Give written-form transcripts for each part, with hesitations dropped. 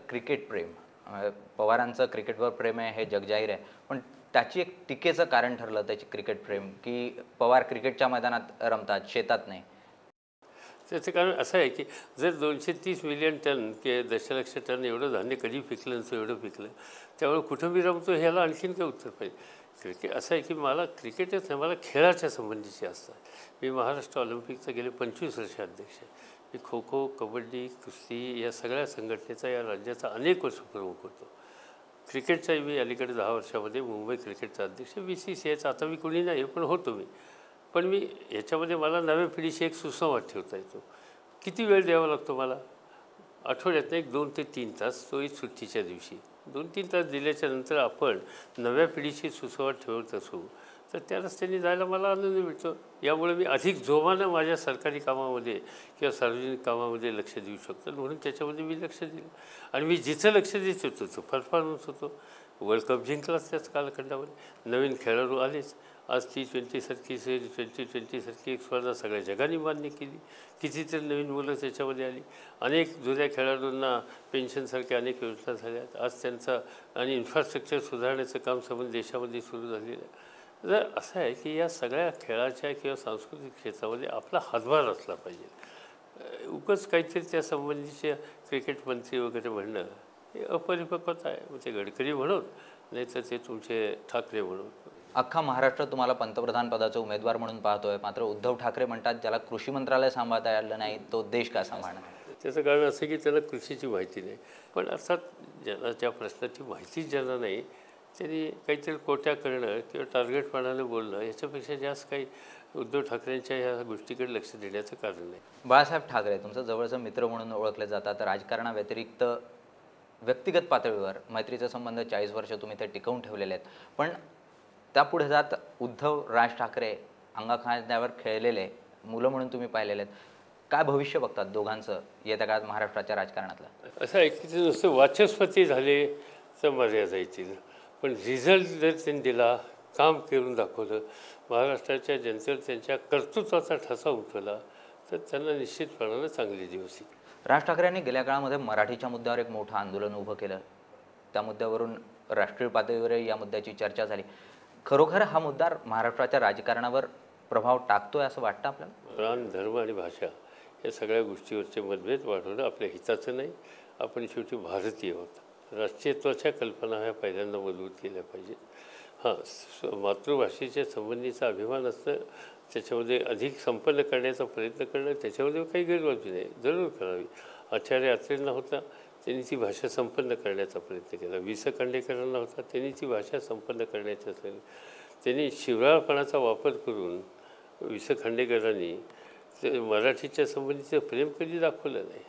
Cricket प्रेम पवारांचं क्रिकेटवर प्रेम आहे हे जगजाहीर आहे. पण त्याची एक टीकेचं कारण ठरलं त्याची क्रिकेट प्रेम, की पवार क्रिकेटच्या मैदानात रमतात, शेतात नाही. त्याचं कारण असं आहे की जर 230 मिलियन टन किंवा दशलक्ष टन एवढं धान्य कधी पिकलं नसतं, एवढं पिकलं, त्यामुळे कुठं मी रमतो ह्याला आणखीन काय उत्तर पाहिजे. क्रिकेट असं आहे की मला क्रिकेटच नाही, मला खेळाच्या संबंधीचे असतात. मी महाराष्ट्र ऑलिम्पिकचा गेले 25 वर्ष अध्यक्ष आहे. मी खो खो, कबड्डी, कुस्ती या सगळ्या संघटनेचा या राज्याचा अनेक वर्ष प्रमुख होतो. क्रिकेटचाही मी अलीकडे 10 वर्षामध्ये मुंबई क्रिकेटचा अध्यक्ष, BCCIचा आता मी कोणी नाही पण होतो मी. पण मी ह्याच्यामध्ये मला नव्या पिढीशी एक सुसंवाद ठेवता येतो. किती वेळ द्यावा लागतो मला? आठवड्यातनं एक 2 ते 3 तास, तोही सुट्टीच्या दिवशी 2-3 तास दिल्याच्या नंतर आपण नव्या पिढीशी सुसंवाद ठेवत असू तर त्या रस्त्याने जायला मला आनंद मिळतो. यामुळे मी अधिक जोमानं माझ्या सरकारी कामामध्ये किंवा सार्वजनिक कामामध्ये लक्ष देऊ शकतो. म्हणून त्याच्यामध्ये मी लक्ष दिलं आणि मी जिथं लक्ष देत होतो तो परफॉर्मन्स होतो. वर्ल्ड कप जिंकलाच त्याच कालखंडामध्ये. नवीन खेळाडू आलेच. आज T20 सारखी 2020 सारखी एक स्पर्धा सगळ्या जगाने मान्य केली. कितीतरी नवीन मुलं त्याच्यामध्ये आली. अनेक जुन्या खेळाडूंना पेन्शनसारखे अनेक योजना झाल्या आहेत. आज त्यांचा आणि इन्फ्रास्ट्रक्चर सुधारण्याचं काम संबंध देशामध्ये सुरू झालेलं आहे. तर असं आहे की या सगळ्या खेळाच्या किंवा सांस्कृतिक क्षेत्रामध्ये आपला हातभार असला पाहिजे. उगाच काहीतरी त्या संबंधीचे क्रिकेट मंत्री वगैरे म्हणणं हे अपरिपक्वता आहे. मग ते गडकरी म्हणून नाही तर ते तुमचे ठाकरे म्हणून. अख्खा महाराष्ट्र तुम्हाला पंतप्रधान पदाचे उमेदवार म्हणून पाहतोय, मात्र उद्धव ठाकरे म्हणतात ज्याला कृषी मंत्रालय सांभाळता आलं नाही तो देश का सांभाळणार. त्याचं कारण असं की त्याला कृषीची माहिती नाही. पण अर्थात ज्याला ज्या प्रश्नाची माहितीच ज्यांना नाही त्यांनी काहीतरी कोट्या करणं किंवा टार्गेटपणाने बोलणं याच्यापेक्षा जास्त काही उद्धव ठाकरेंच्या ह्या गोष्टीकडे लक्ष देण्याचं कारण नाही. बाळासाहेब ठाकरे तुमचं जवळचं मित्र म्हणून ओळखले जातात. राजकारणाव्यतिरिक्त व्यक्तिगत पातळीवर मैत्रीचे संबंध 40 वर्ष तुम्ही ते टिकवून ठेवलेले आहेत. पण त्यापुढे जात उद्धव राज ठाकरे अंगाखांद्यावर खेळलेले मुलं म्हणून तुम्ही पाहिलेले आहेत. काय भविष्य बघतात दोघांचं येत्या काळात महाराष्ट्राच्या राजकारणातलं? असं आहे की ते नुसतं वाचस्पती झाले तर मर्यादा येतील. पण रिझल्ट जर त्यांनी दिला, काम करून दाखवलं, महाराष्ट्राच्या जनतेवर त्यांच्या कर्तृत्वाचा ठसा उमटवला तर त्यांना निश्चितपणानं चांगले दिवस येईल. राज ठाकरेंनी गेल्या काळामध्ये मराठीच्या मुद्द्यावर एक मोठं आंदोलन उभं केलं. त्या मुद्द्यावरून राष्ट्रीय पातळीवरही या मुद्द्याची चर्चा झाली. खरोखर हा मुद्दा महाराष्ट्राच्या राजकारणावर प्रभाव टाकतोय असं वाटतं आपल्याला? प्राण, धर्म आणि भाषा या सगळ्या गोष्टीवरचे मतभेद वाढवणं आपल्या हिताचं नाही. आपण शेवटी भारतीय आहोत. राष्ट्रीयत्वाच्या कल्पना ह्या पहिल्यांदा मजबूत केल्या पाहिजेत. हां, मातृभाषेच्या संबंधीचा अभिमान असणं, त्याच्यामध्ये अधिक संपन्न करण्याचा प्रयत्न करणं, त्याच्यामध्ये काही गैरबाजू नाही, जरूर करावी. आचार्य अत्रेंना होता, त्यांनी ती भाषा संपन्न करण्याचा प्रयत्न केला. वि स खांडेकरांना होता, त्यांनी ती भाषा संपन्न करण्याचा त्यांनी शिवराळपणाचा वापर करून वि स खांडेकरांनी मराठीच्या संबंधीचं प्रेम कधी दाखवलं नाही.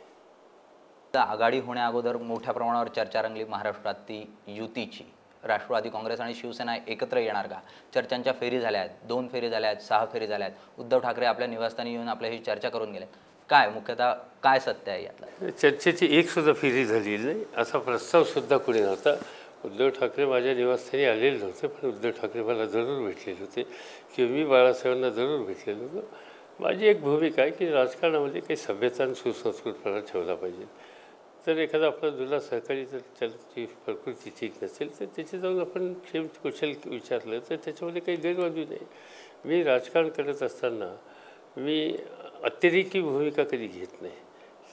आघाडी होण्या अगोदर मोठ्या प्रमाणावर चर्चा रंगली महाराष्ट्रात ती युतीची. राष्ट्रवादी काँग्रेस आणि शिवसेना एकत्र येणार का? चर्चांच्या फेरी झाल्या आहेत, 2 फेरी झाल्या आहेत, 6 फेरी झाल्या आहेत. उद्धव ठाकरे आपल्या निवासस्थानी येऊन आपल्याशी चर्चा करून गेले. काय मुख्यतः काय सत्य आहे यातलं? चर्चेची एकसुद्धा फेरी झालेली नाही, असा प्रस्तावसुद्धा कुणी नव्हता. उद्धव ठाकरे माझ्या निवासस्थानी आलेले नव्हते, पण उद्धव ठाकरे मला जरूर भेटलेले होते किंवा मी बाळासाहेबांना जरूर भेटलेलो होतो. माझी एक भूमिका आहे की राजकारणामध्ये काही सभ्यता आणि सुसंस्कृतपणा ठेवला पाहिजे. तर एखादा आपला जुना सहकारी जर त्याची प्रकृती ठीक नसेल तर त्याचे जाऊन आपण क्षेम कुशल विचारलं तर त्याच्यामध्ये काही गैरबाजू नाही. मी राजकारण करत असताना मी अतिरेकी भूमिका कधी घेत नाही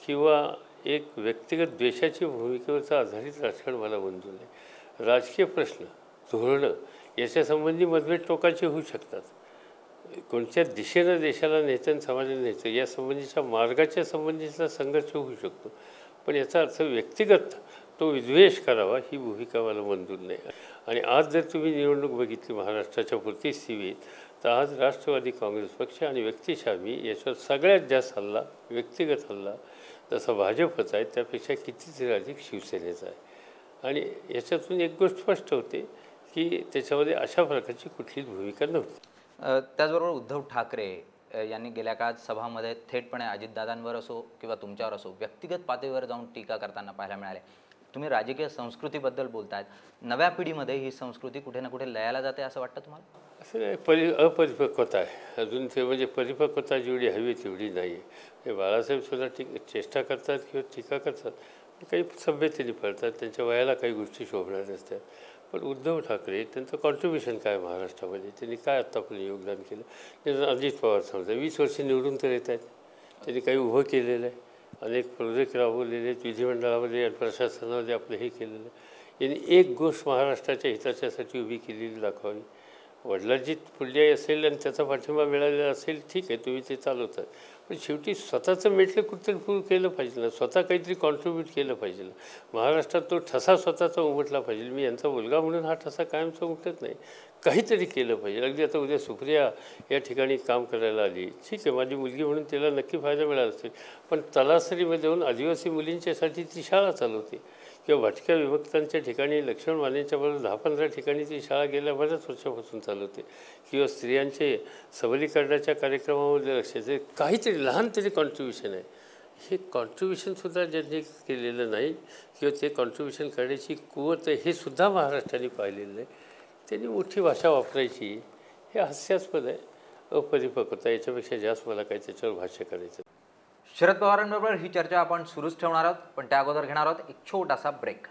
किंवा एक व्यक्तिगत द्वेषाची भूमिकेवरचं आधारित राजकारण मला मंजूर नाही. राजकीय प्रश्न, धोरणं याच्यासंबंधी मतभेद टोकाचे होऊ शकतात. कोणत्या दिशेनं देशाला न्यायचं आणि समाजाला न्यायचं या संबंधीच्या मार्गाच्या संबंधीचा संघर्ष होऊ शकतो. पण याचा अर्थ व्यक्तिगत तो विद्वेष करावा ही भूमिका मला मंजूर नाही. आणि आज जर तुम्ही निवडणूक बघितली महाराष्ट्राच्या पुरती स्थितीत तर आज राष्ट्रवादी काँग्रेस पक्ष आणि व्यक्तिशः मी याच्यावर सगळ्यात जास्त हल्ला, व्यक्तिगत हल्ला जसा भाजपचा आहे त्यापेक्षा कितीतरी अधिक शिवसेनेचा आहे. आणि याच्यातून एक गोष्ट स्पष्ट होते की त्याच्यामध्ये अशा प्रकारची कुठलीच भूमिका नव्हती. त्याचबरोबर उद्धव ठाकरे यांनी गेल्या काळात सभामध्ये थेटपणे अजितदादांवर असो किंवा तुमच्यावर असो व्यक्तिगत पातळीवर जाऊन टीका करताना पाहायला मिळाले. तुम्ही राजकीय संस्कृतीबद्दल बोलतायत. नव्या पिढीमध्ये ही संस्कृती कुठे ना कुठे लयाला जाते असं वाटतं तुम्हाला? असं नाही, अपरिपक्वता आहे अजून. ते म्हणजे परिपक्वता जेवढी हवी तेवढी नाही आहे. बाळासाहेब सुद्धा चेष्टा करतात किंवा टीका करतात, काही सभ्यतेने पळतात, त्यांच्या वयाला काही गोष्टी शोभणार नसतात. पण उद्धव ठाकरे त्यांचं कॉन्ट्रीब्युशन काय महाराष्ट्रामध्ये, त्यांनी काय आत्तापर्यंत योगदान केलं? त्यांना अजित पवार समजा 20 वर्ष निवडून तर येत आहेत, त्यांनी काही उभं केलेलं आहे, अनेक प्रोजेक्ट राबवलेले आहेत, विधिमंडळामध्ये आणि प्रशासनामध्ये आपलं हे केलेलं आहे. यांनी एक गोष्ट महाराष्ट्राच्या हिताच्यासाठी उभी केलेली दाखवावी. वडिलांची पुण्याई असेल आणि त्याचा पाठिंबा मिळालेला असेल, ठीक आहे, तुम्ही ते चालवतात. पण शेवटी स्वतःचं मेटलं कुठतरी पूर्ण केलं पाहिजे ना, स्वतः काहीतरी कॉन्ट्रीब्यूट केलं पाहिजे ना. महाराष्ट्रात तो ठसा स्वतःचा उमटला पाहिजे. मी यांचा मुलगा म्हणून हा ठसा कायमचा उमटत नाही, काहीतरी केलं पाहिजे. अगदी आता उद्या सुप्रिया या ठिकाणी काम करायला आली, ठीक आहे, माझी मुलगी म्हणून तिला नक्की फायदा मिळाला असेल. पण तलासरीमध्ये येऊन आदिवासी मुलींच्यासाठी ती शाळा चालवते, किंवा भटक्या विभक्तांच्या ठिकाणी लक्ष्मण मानेच्या बरोबर 10-15 ठिकाणी ती शाळा गेल्या बऱ्याच वर्षापासून चालवते, किंवा स्त्रियांचे सबलीकरणाच्या कार्यक्रमामध्ये लक्ष द्यायचे. काहीतरी लहान तरी कॉन्ट्रीब्युशन आहे. हे कॉन्ट्रीब्युशनसुद्धा ज्यांनी केलेलं नाही, किंवा ते कॉन्ट्रीब्युशन करण्याची कुवत आहे हे सुद्धा महाराष्ट्राने पाहिलेलं नाही. त्यांनी मोठी भाषा वापरायची, हे हास्यास्पद आहे, अपरिपक्वता. याच्यापेक्षा जास्त मला काही त्याच्यावर भाष्य करायचं. शरद पवारांबरोबर ही चर्चा आपण सुरूच ठेवणार आहोत, पण त्या अगोदर घेणार आहोत एक छोटासा ब्रेक.